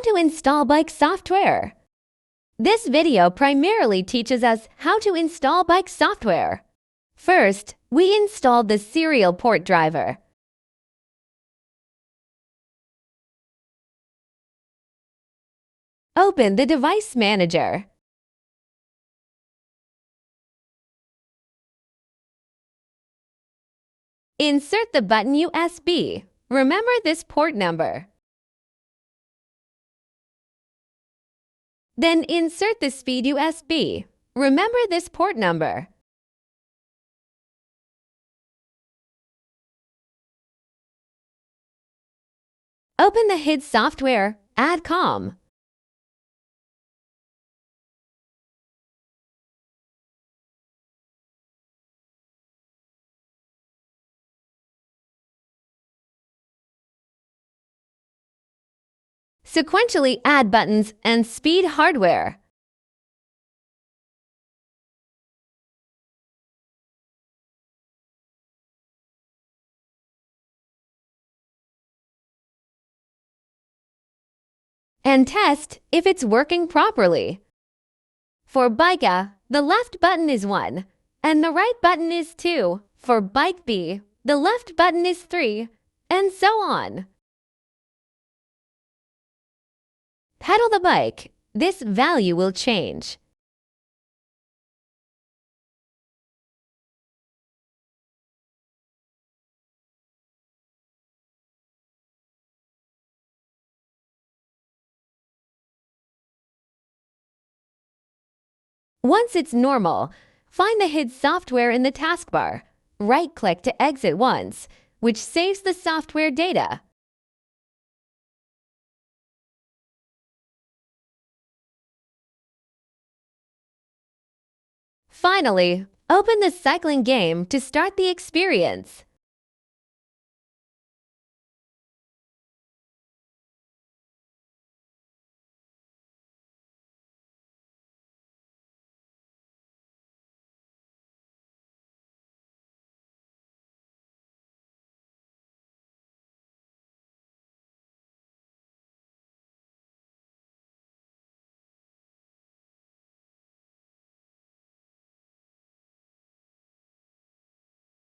How to install bike software. This video primarily teaches us how to install bike software. First, we installed the serial port driver. Open the device manager. Insert the button USB. Remember this port number. Then insert the speed USB. Remember this port number. Open the HID software, add COM. Sequentially add buttons and speed hardware. And test if it's working properly. For Bike A, the left button is 1 and the right button is 2. For Bike B, the left button is 3, and so on. Pedal the bike. This value will change. Once it's normal, find the HID software in the taskbar. Right-click to exit once, which saves the software data. Finally, open the cycling game to start the experience.